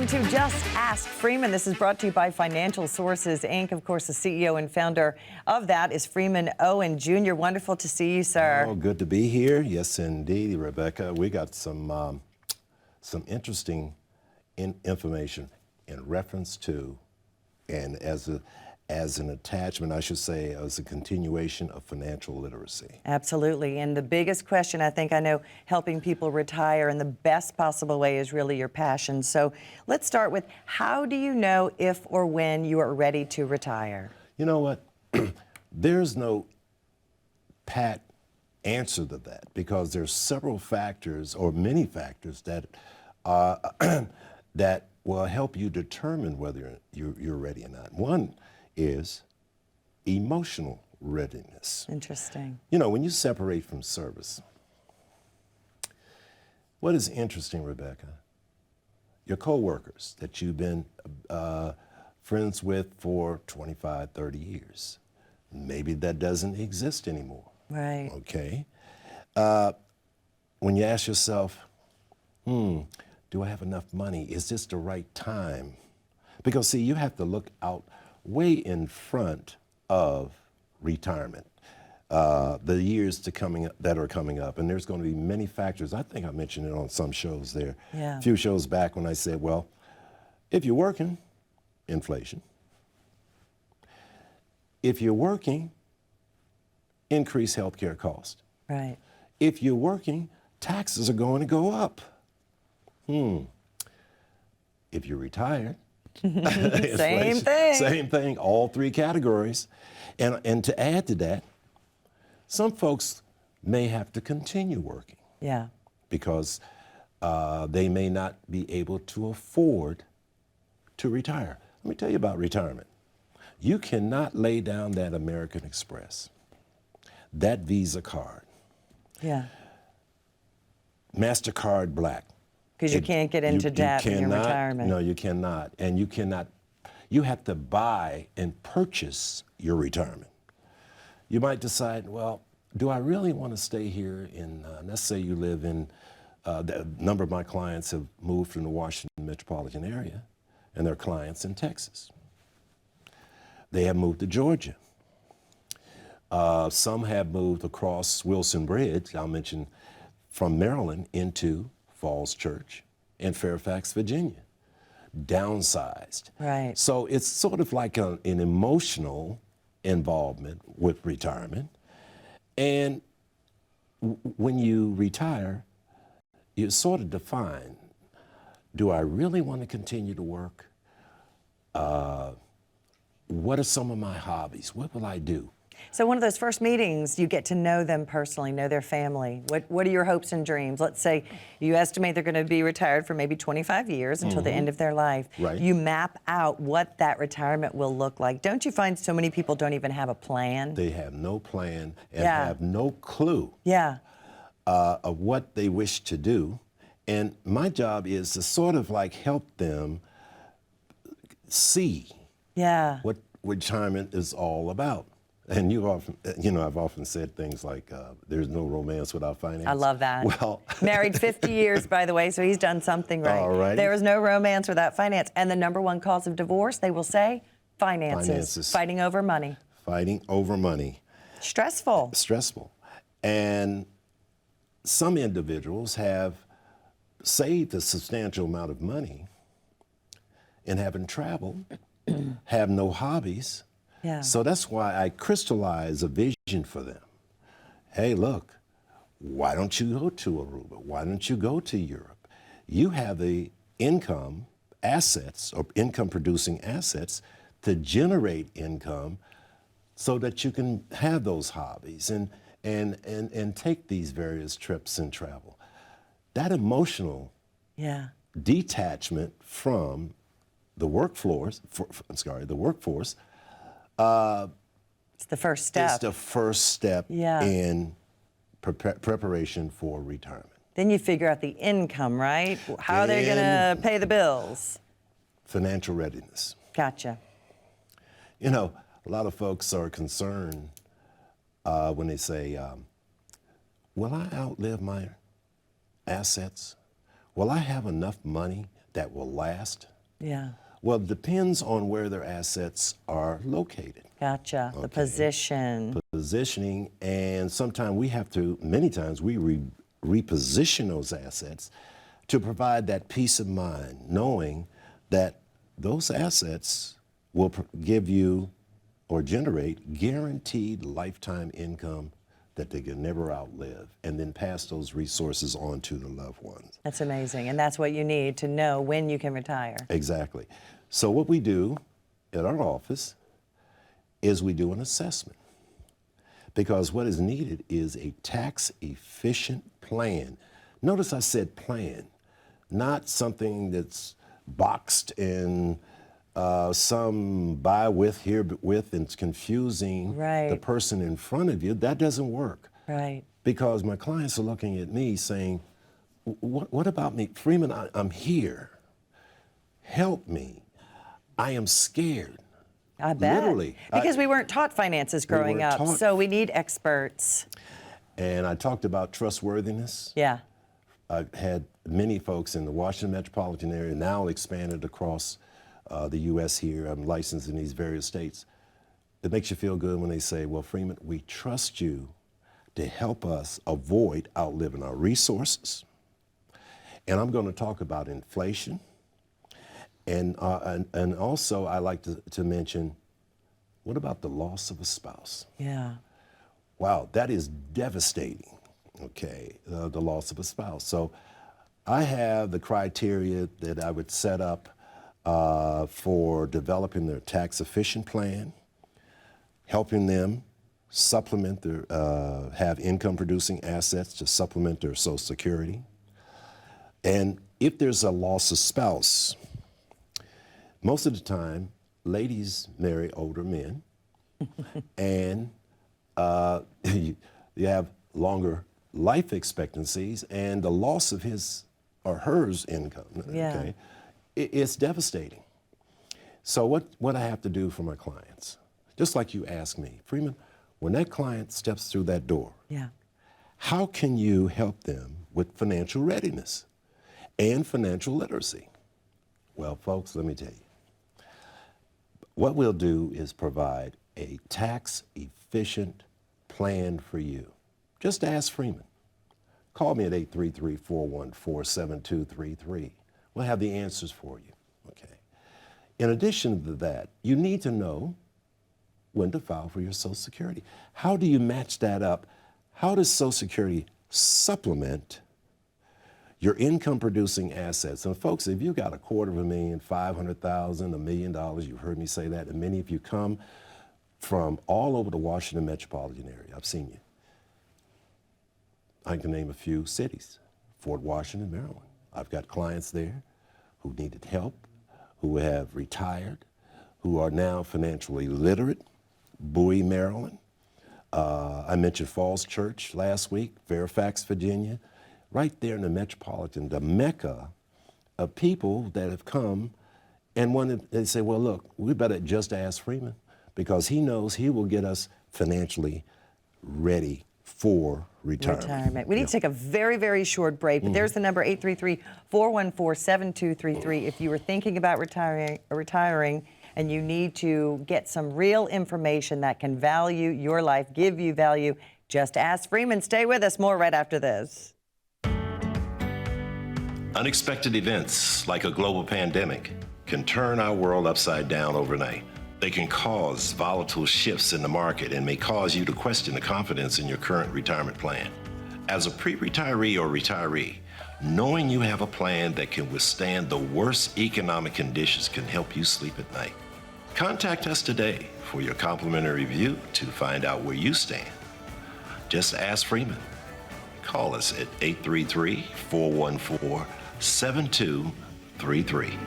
Welcome to Just Ask Freeman. This is brought to you by Financial Sources, Inc. Of course, the CEO and founder of that is Freeman Owen Jr. Wonderful to see you, sir. Oh, good to be here. Yes, indeed, Rebecca. We got some interesting information in reference to, and as an attachment, I should say, as a continuation of financial literacy. Absolutely. And the biggest question, I think I know, helping people retire in the best possible way is really your passion. So let's start with, how do you know if or when you are ready to retire? You know what? There's no pat answer to that, because there's several factors, or many factors, that that will help you determine whether you're ready or not. One is emotional readiness. Interesting. You know, when you separate from service, what is interesting, Rebecca, your coworkers that you've been friends with for 25, 30 years, maybe that doesn't exist anymore. Right. Okay. When you ask yourself, do I have enough money? Is this the right time? Because, see, you have to look out way in front of retirement, the years that are coming up. And there's going to be many factors. I think I mentioned it on some shows there, a few shows back, when I said, well, if you're working, inflation. If you're working, increased healthcare cost. Right. If you're working, taxes are going to go up. If you're retired, Same thing. Same thing, all three categories. And to add to that, some folks may have to continue working. Yeah. Because they may not be able to afford to retire. Let me tell you about retirement. You cannot lay down that American Express, that Visa card, MasterCard Black. Because you can't get into debt in your retirement. No, you cannot. And you have to buy and purchase your retirement. You might decide, well, do I really want to stay here in, let's say you live in, a number of my clients have moved from the Washington metropolitan area, and they're clients in Texas. They have moved to Georgia. Some have moved across Wilson Bridge, I'll mention, from Maryland into Falls Church in Fairfax, Virginia, downsized. Right. So it's sort of like an emotional involvement with retirement. And when you retire, you sort of define, do I really want to continue to work? What are some of my hobbies? What will I do? So one of those first meetings, you get to know them personally, know their family. What are your hopes and dreams? Let's say you estimate they're going to be retired for maybe 25 years until the end of their life. Right. You map out what that retirement will look like. Don't you find so many people don't even have a plan? They have no plan and have no clue of what they wish to do. And my job is to sort of like help them see what retirement is all about. And I've often said things like, there's no romance without finance. I love that. Well, married 50 years, by the way, so he's done something right. All right. There is no romance without finance. And the number one cause of divorce, they will say, finances. Fighting over money. Fighting over money. Stressful. Stressful. And some individuals have saved a substantial amount of money and haven't traveled, have no hobbies. Yeah. So that's why I crystallize a vision for them. Hey, look, why don't you go to Aruba? Why don't you go to Europe? You have the income assets or income producing assets to generate income so that you can have those hobbies and take these various trips and travel. That emotional detachment from the workforce, it's the first step. It's the first step in preparation for retirement. Then you figure out the income, right? How are they going to pay the bills? Financial readiness. Gotcha. You know, a lot of folks are concerned when they say, will I outlive my assets? Will I have enough money that will last? Yeah. Well, it depends on where their assets are located. Gotcha. The Okay. position. Positioning, and sometimes we have to, many times we reposition those assets to provide that peace of mind, knowing that those assets will give you or generate guaranteed lifetime income that they can never outlive, and then pass those resources on to the loved ones. That's amazing. And that's what you need to know when you can retire. Exactly. So what we do at our office is we do an assessment, because what is needed is a tax-efficient plan. Notice I said plan, not something that's boxed in some buy with, here with, and it's confusing the person in front of you. That doesn't work. Right. Because my clients are looking at me saying, what about me? Freeman, I'm here. Help me. I am scared. I bet. Literally. Because we weren't taught finances growing up, taught. so we need experts. And I talked about trustworthiness. Yeah. I've had many folks in the Washington metropolitan area, now expanded across the U.S. here. I'm licensed in these various states. It makes you feel good when they say, well, Freeman, we trust you to help us avoid outliving our resources. And I'm going to talk about inflation. And also I like to mention, what about the loss of a spouse? Yeah. Wow, that is devastating, okay, the loss of a spouse. So I have the criteria that I would set up for developing their tax-efficient plan, helping them supplement their, have income-producing assets to supplement their Social Security. And if there's a loss of spouse, most of the time, ladies marry older men, and you have longer life expectancies, and the loss of his or hers income, okay, it's devastating. So what I have to do for my clients, just like you asked me, Freeman, when that client steps through that door, how can you help them with financial readiness and financial literacy? Well, folks, let me tell you. What we'll do is provide a tax-efficient plan for you. Just ask Freeman. Call me at 833-414-7233. We'll have the answers for you, okay? In addition to that, you need to know when to file for your Social Security. How do you match that up? How does Social Security supplement your income-producing assets? And folks, if you got $250,000, $500,000, $1 million, you've heard me say that, and many of you come from all over the Washington metropolitan area. I've seen you. I can name a few cities. Fort Washington, Maryland. I've got clients there who needed help, who have retired, who are now financially literate. Bowie, Maryland. I mentioned Falls Church last week, Fairfax, Virginia. Right there in the metropolitan, the mecca of people that have come, and they say, well, look, we better just ask Freeman, because he knows he will get us financially ready for retirement. We need to take a very, very short break, but there's the number, 833-414-7233. If you were thinking about retiring and you need to get some real information that can value your life, give you value, just ask Freeman. Stay with us. More right after this. Unexpected events like a global pandemic can turn our world upside down overnight. They can cause volatile shifts in the market and may cause you to question the confidence in your current retirement plan. As a pre-retiree or retiree, knowing you have a plan that can withstand the worst economic conditions can help you sleep at night. Contact us today for your complimentary review to find out where you stand. Just ask Freeman. Call us at 833-414-7233.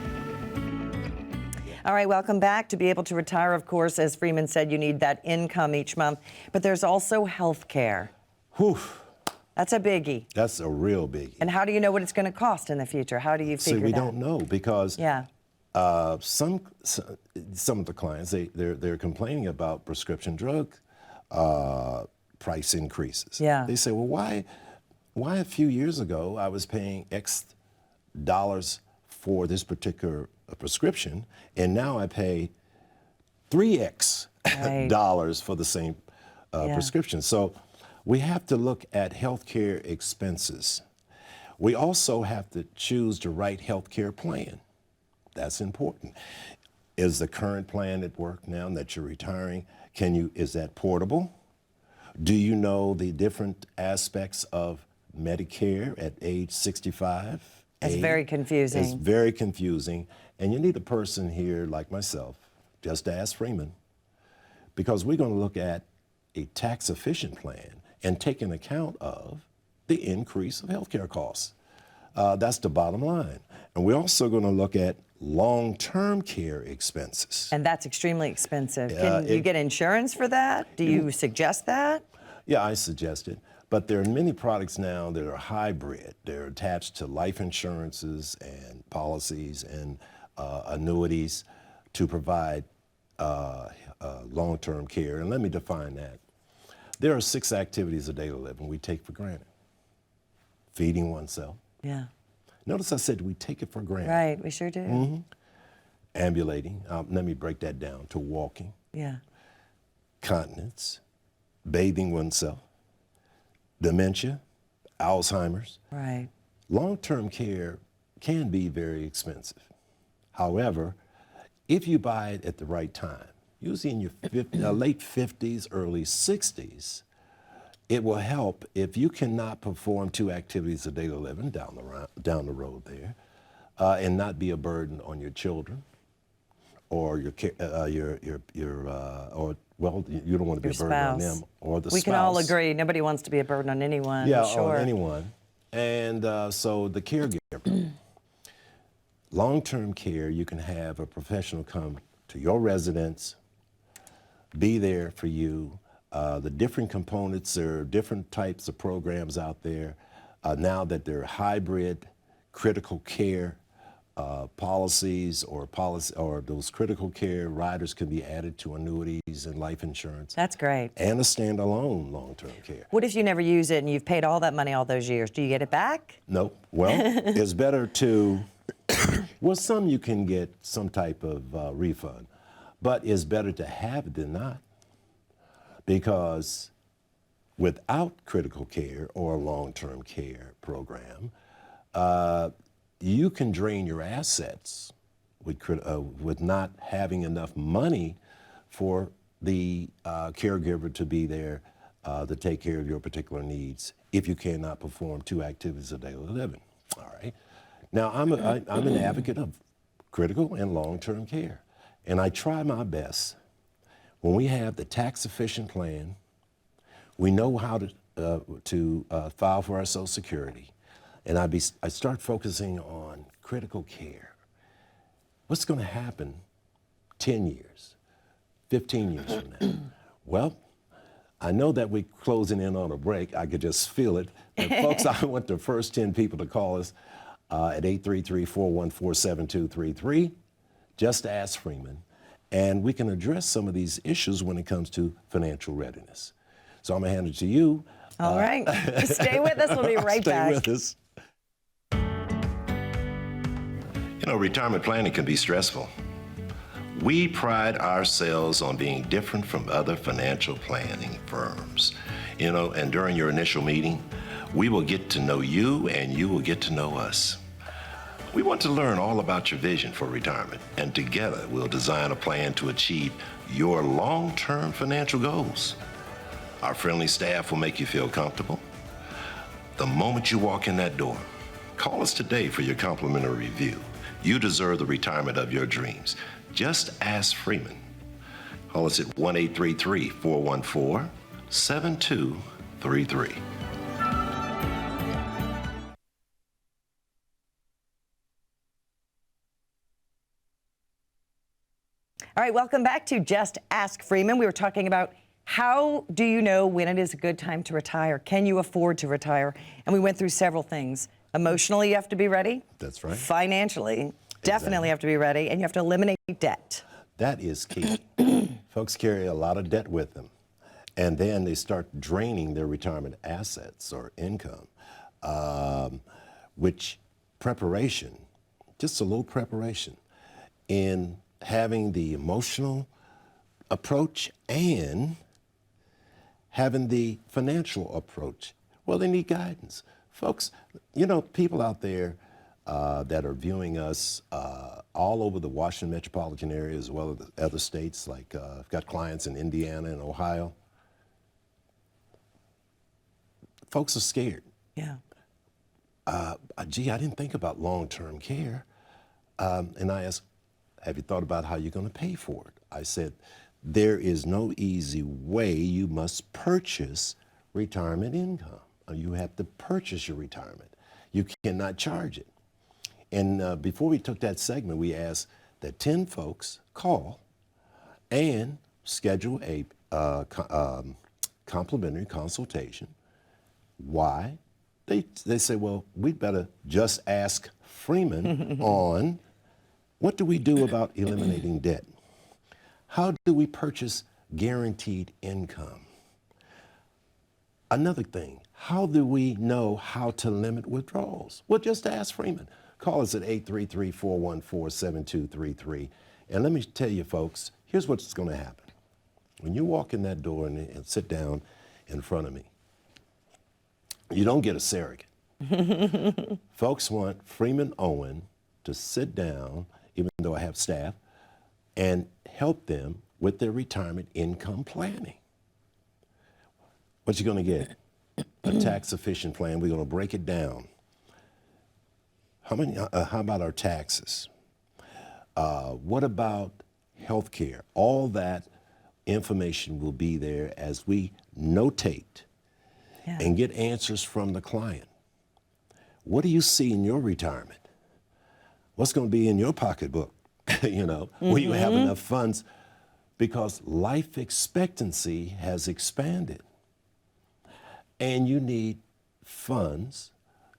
All right, welcome back. To be able to retire, of course, as Freeman said, you need that income each month, but there's also health care. Whew. That's a biggie. That's a real biggie. And how do you know what it's going to cost in the future? How do you figure that? See, we don't know, because some of the clients, they're complaining about prescription drug price increases. Yeah. They say, well, why a few years ago I was paying X dollars for this particular prescription, and now I pay 3x Right. dollars for the same Yeah. prescription. So we have to look at healthcare expenses. We also have to choose the right healthcare plan. That's important. Is the current plan at work now that you're retiring, is that portable? Do you know the different aspects of Medicare at age 65? It's very confusing. It's very confusing. And you need a person here like myself, just ask Freeman, because we're going to look at a tax-efficient plan and take an account of the increase of healthcare costs. That's the bottom line. And we're also going to look at long-term care expenses. And that's extremely expensive. Can you get insurance for that? Do you suggest that? Yeah, I suggest it. But there are many products now that are hybrid. They're attached to life insurances and policies and annuities to provide long-term care. And let me define that. There are 6 activities of daily living we take for granted. Feeding oneself. Yeah. Notice I said we take it for granted. Right, we sure do. Ambulating, let me break that down to walking, Yeah. continence, bathing oneself, dementia, Alzheimer's. Right. Long-term care can be very expensive. However, if you buy it at the right time, usually in your late 50s, early 60s, it will help if you cannot perform 2 activities a daily living down the road there, and not be a burden on your children or you don't want to be a burden on them or the spouse. We can all agree nobody wants to be a burden on anyone. Yeah, sure. on anyone. And so the caregiver. Long-term care, you can have a professional come to your residence, be there for you. The different components, there are different types of programs out there now that they're hybrid critical care policies or those critical care riders can be added to annuities and life insurance. That's great. And a standalone long-term care. What if you never use it and you've paid all that money all those years? Do you get it back? No. Well, it's better to, well, some you can get some type of refund, but it's better to have it than not. Because without critical care or a long-term care program, you can drain your assets with not having enough money for the caregiver to be there to take care of your particular needs if you cannot perform 2 activities of daily living. All right. Now, I'm an advocate of critical and long-term care, and I try my best. When we have the tax-efficient plan, we know how to file for our Social Security, and I start focusing on critical care. What's going to happen 10 years, 15 years from now? Well, I know that we're closing in on a break. I could just feel it. But folks, I want the first 10 people to call us at 833-414-7233. Just ask Freeman. And we can address some of these issues when it comes to financial readiness. So I'm going to hand it to you. All right. Stay with us. We'll be right back. Stay with us. You know, retirement planning can be stressful. We pride ourselves on being different from other financial planning firms. You know, and during your initial meeting, we will get to know you and you will get to know us. We want to learn all about your vision for retirement, and together we'll design a plan to achieve your long-term financial goals. Our friendly staff will make you feel comfortable. The moment you walk in that door, call us today for your complimentary review. You deserve the retirement of your dreams. Just ask Freeman. Call us at 1-833-414-7233. All right, welcome back to Just Ask Freeman. We were talking about how do you know when it is a good time to retire? Can you afford to retire? And we went through several things. Emotionally, you have to be ready. That's right. Financially, definitely have to be ready. And you have to eliminate debt. That is key. Folks carry a lot of debt with them, and then they start draining their retirement assets or income, which preparation just a little preparation in having the emotional approach and having the financial approach. Well, they need guidance. Folks, you know, people out there that are viewing us all over the Washington metropolitan area as well as other states, like I've got clients in Indiana and Ohio. Folks are scared. Yeah. Gee, I didn't think about long-term care. And I asked, have you thought about how you're going to pay for it? I said, there is no easy way. You must purchase retirement income. You have to purchase your retirement. You cannot charge it. And before we took that segment, we asked that 10 folks call and schedule a complimentary consultation. Why? They say, well, we'd better just ask Freeman on what do we do about eliminating debt? How do we purchase guaranteed income? Another thing, how do we know how to limit withdrawals? Well, just ask Freeman. Call us at 833-414-7233. And let me tell you, folks, here's what's going to happen. When you walk in that door and sit down in front of me, you don't get a surrogate. Folks want Freeman Owen to sit down, even though I have staff, and help them with their retirement income planning. What you going to get? A tax-efficient plan. We're going to break it down. How about our taxes? What about health care? All that information will be there as we notate and get answers from the client. What do you see in your retirement? What's going to be in your pocketbook? You know, will you have enough funds? Because life expectancy has expanded. And you need funds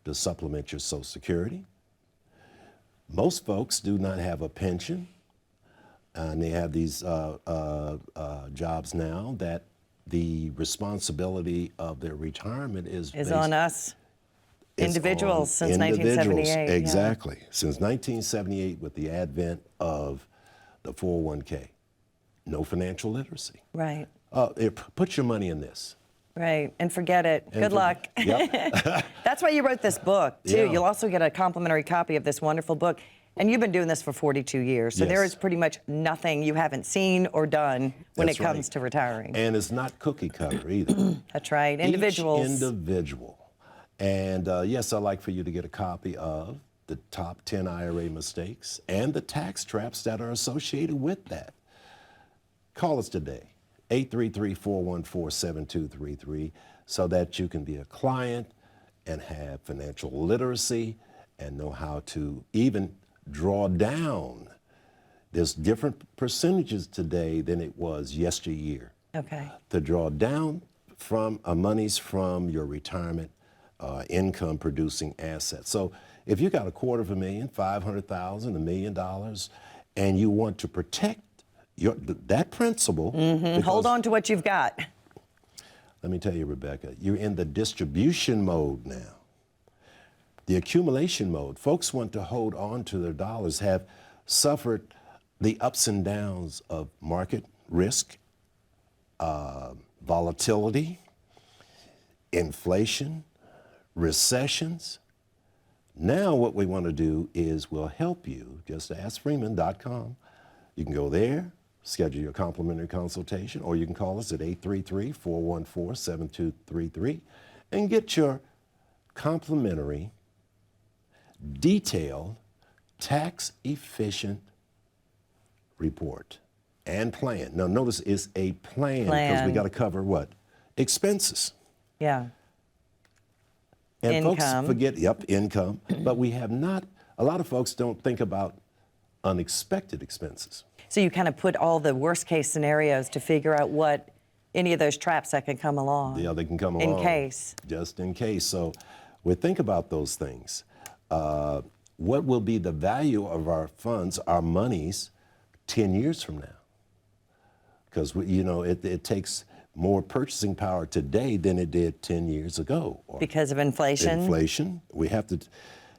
to supplement your Social Security. Most folks do not have a pension, and they have these jobs now that the responsibility of their retirement is on us individuals since 1978. Exactly. Yeah. Since 1978, with the advent of the 401k, no financial literacy. Right. Put your money in this. Right, and forget it. Good luck. Yep. That's why you wrote this book, too. Yeah. You'll also get a complimentary copy of this wonderful book. And you've been doing this for 42 years, so there is pretty much nothing you haven't seen or done when it comes to retiring. And it's not cookie cutter either. That's right, individuals. Each individual. And yes, I'd like for you to get a copy of the top 10 IRA mistakes and the tax traps that are associated with that. Call us today, 833-414-7233, so that you can be a client and have financial literacy and know how to even draw down. There's different percentages today than it was yesteryear. Okay. To draw down from monies from your retirement income producing assets. So if you got $250,000, $500,000, $1 million, and you want to protect that principle. Hold on to what you've got. Let me tell you, Rebecca, you're in the distribution mode now. The accumulation mode. Folks want to hold on to their dollars, have suffered the ups and downs of market risk, volatility, inflation, recessions. Now what we want to do is we'll help you. Just askfreeman.com. You can go there, schedule your complimentary consultation, or you can call us at 833-414-7233 and get your complimentary, detailed, tax-efficient report and plan. Now notice it's a plan because we got to cover what? Expenses. Yeah. And income. Folks forget, income, but we have not, a lot of folks don't think about unexpected expenses. So you kind of put all the worst case scenarios to figure out what any of those traps that can come along. Yeah, they can come along. In case. Just in case. So we think about those things. What will be the value of our funds, our monies, 10 years from now? Because, it takes more purchasing power today than it did 10 years ago. Because of inflation? Inflation. We have to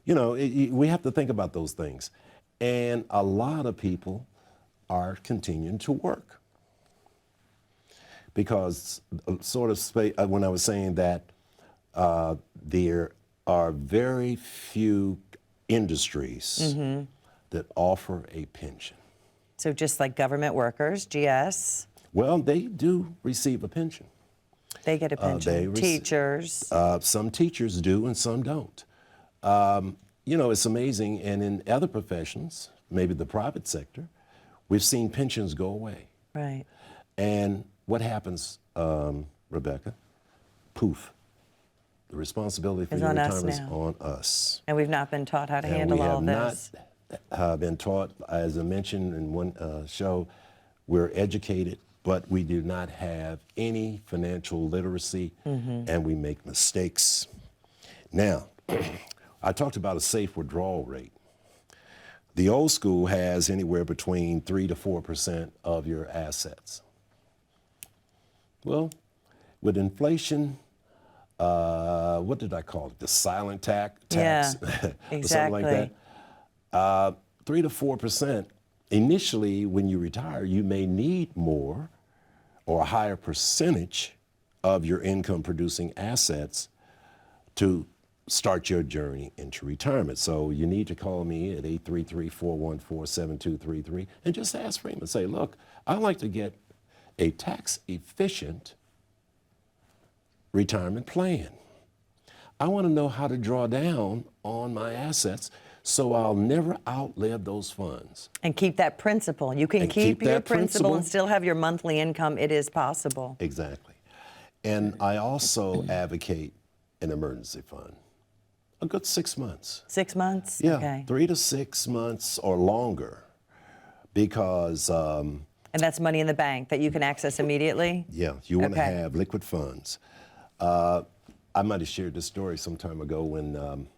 You know, we have to think about those things. And a lot of people are continuing to work. Because when I was saying that there are very few industries that offer a pension. So just like government workers, GS, Well, they do receive a pension. they get a pension. Teachers. Some teachers do and some don't. You know, it's amazing. And in other professions, maybe the private sector, we've seen pensions go away. Right. And what happens, Rebecca? Poof. The responsibility for It's your on us retirement is now. on us. And we've not been taught how to And handle we all have this. not been taught, as I mentioned in one show, we're educated, but we do not have any financial literacy, and we make mistakes. Now, I talked about a safe withdrawal rate. The old school has anywhere between 3 to 4% of your assets. Well, with inflation, what did I call it? The silent tax? Yeah, Or something like that. 3 to 4%. Initially, when you retire, you may need more or a higher percentage of your income producing assets to start your journey into retirement. So you need to call me at 833-414-7233 and just ask for him and say, look, I'd like to get a tax efficient retirement plan. I want to know how to draw down on my assets so I'll never outlive those funds. And keep that principal. You can And keep keep your that principal and principal. still have your monthly income. It is possible. Exactly. And I also advocate an emergency fund. A good 6 months. 6 months? Yeah, Okay. 3 to 6 months or longer, because And that's money in the bank that you can access immediately? yeah, you want to Okay. have liquid funds. I might have shared this story some time ago when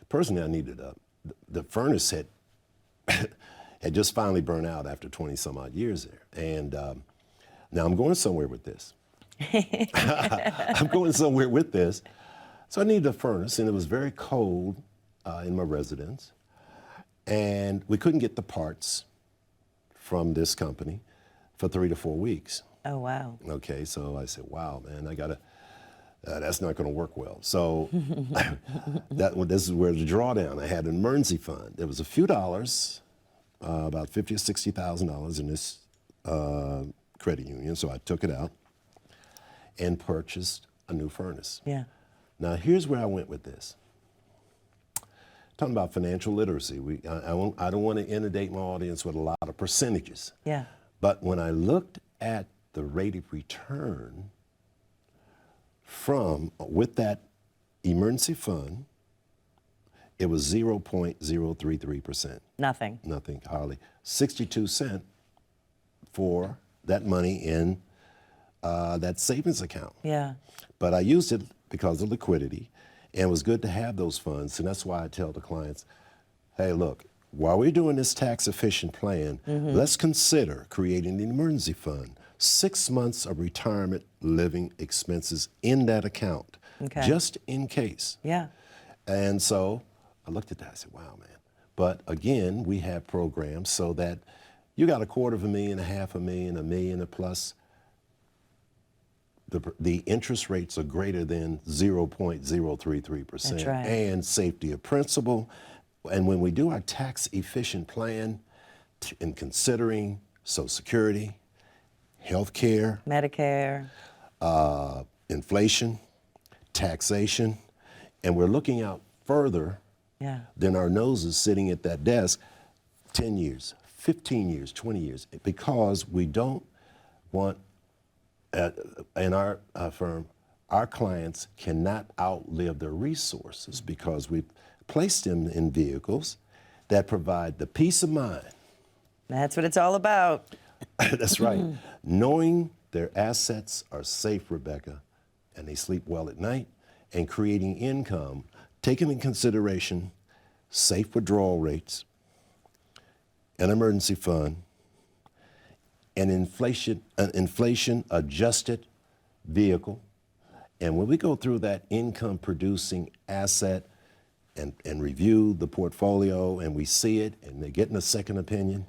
personally I needed the furnace had had just finally burned out after 20 some odd years there, and now I'm going somewhere with this. I'm going somewhere with this. So I needed a furnace, and it was very cold in my residence, and we couldn't get the parts from this company for 3 to 4 weeks. Oh, wow. Okay, so I said, wow, man, I gotta, that's not gonna work well. So this is where the drawdown, I had an emergency fund. There was a few dollars, about $50,000 or $60,000 in this credit union, so I took it out and purchased a new furnace. Yeah. Now, here's where I went with this. Talking about financial literacy, I don't want to inundate my audience with a lot of percentages. Yeah. But when I looked at the rate of return with that emergency fund, it was 0.033%. Nothing. Nothing, hardly. 62 cents for that money in that savings account. Yeah. But I used it because of liquidity, and it was good to have those funds. And that's why I tell the clients, hey, look, while we're doing this tax efficient plan, let's consider creating an emergency fund, 6 months of retirement living expenses in that account, just in case. Yeah. And so I looked at that, I said, wow, man. But again, we have programs so that you got $250,000, $500,000, $1 million plus. The interest rates are greater than 0.033%. That's right. And safety of principal. And when we do our tax efficient plan in considering Social Security, health care, Medicare. inflation, taxation, and we're looking out further Yeah. than our noses sitting at that desk 10 years, 15 years, 20 years, because we don't want, in our firm, our clients cannot outlive their resources because we've placed them in vehicles that provide the peace of mind. That's what it's all about. That's right. Knowing their assets are safe, Rebecca, and they sleep well at night, and creating income, taking in consideration safe withdrawal rates, an emergency fund, an inflation adjusted vehicle. And when we go through that income producing asset, and review the portfolio, and we see it, and they're getting a second opinion.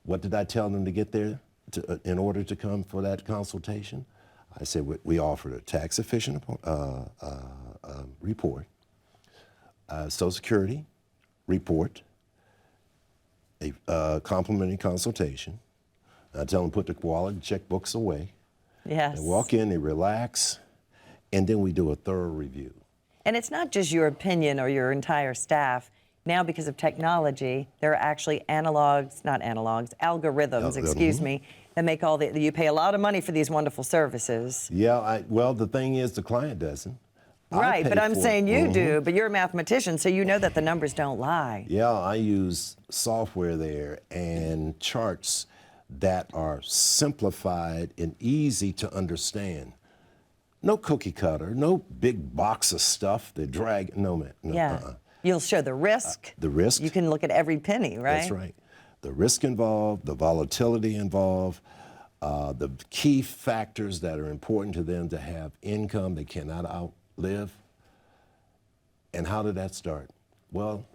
What did I tell them to get there in order to come for that consultation? I said we offered a tax efficient report, Social Security report, a complimentary consultation. I tell them put the wallet, checkbooks away. Yes. They walk in, they relax, and then we do a thorough review. And it's not just your opinion or your entire staff. Now, because of technology, there are actually algorithms, excuse me, that make you pay a lot of money for these wonderful services. Yeah, well, the thing is, the client doesn't. Right, but I'm saying you do, but you're a mathematician, so you know that the numbers don't lie. Yeah, I use software there and charts that are simplified and easy to understand. No cookie cutter, no big box of stuff that drag, no man. No, Yeah. You'll show the risk. The risk. You can look at every penny, right? That's right. The risk involved, the volatility involved, the key factors that are important to them to have income they cannot outlive. And how did that start? Well,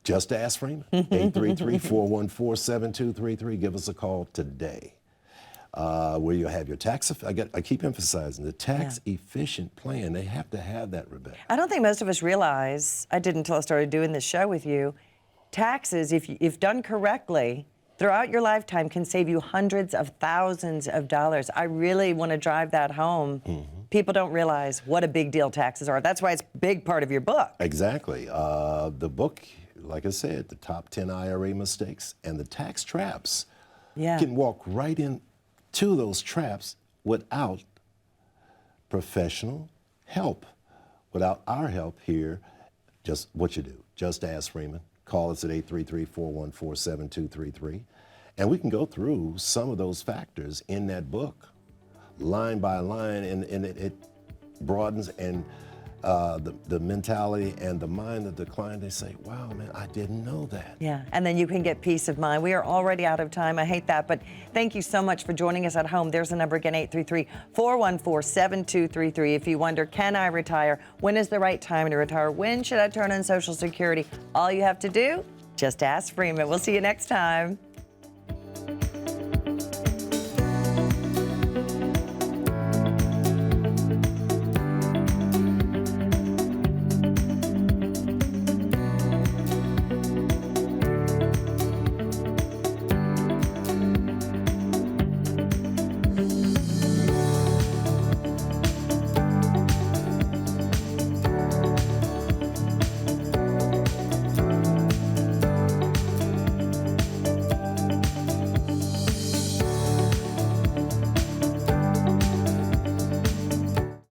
just ask Freeman. 833-414-7233. Give us a call today. Where you have your tax, I keep emphasizing the tax efficient plan. They have to have that, Rebecca. I don't think most of us realize, I didn't until I started doing this show with you, taxes, if done correctly, throughout your lifetime can save you hundreds of thousands of dollars. I really want to drive that home. People don't realize what a big deal taxes are. That's why it's a big part of your book. Exactly. The book, like I said, the top 10 IRA mistakes and the tax traps. Yeah. Can walk right into those traps without professional help. Without our help here, just what you do. Just ask Freeman. Call us at 833-414-7233. And we can go through some of those factors in that book, line by line, and it broadens and the mentality and the mind of the client. They say, wow, man, I didn't know that. Yeah, and then you can get peace of mind. We are already out of time. I hate that, but thank you so much for joining us at home. There's the number again, 833-414-7233. If you wonder, can I retire? When is the right time to retire? When should I turn in Social Security? All you have to do, just ask Freeman. We'll see you next time.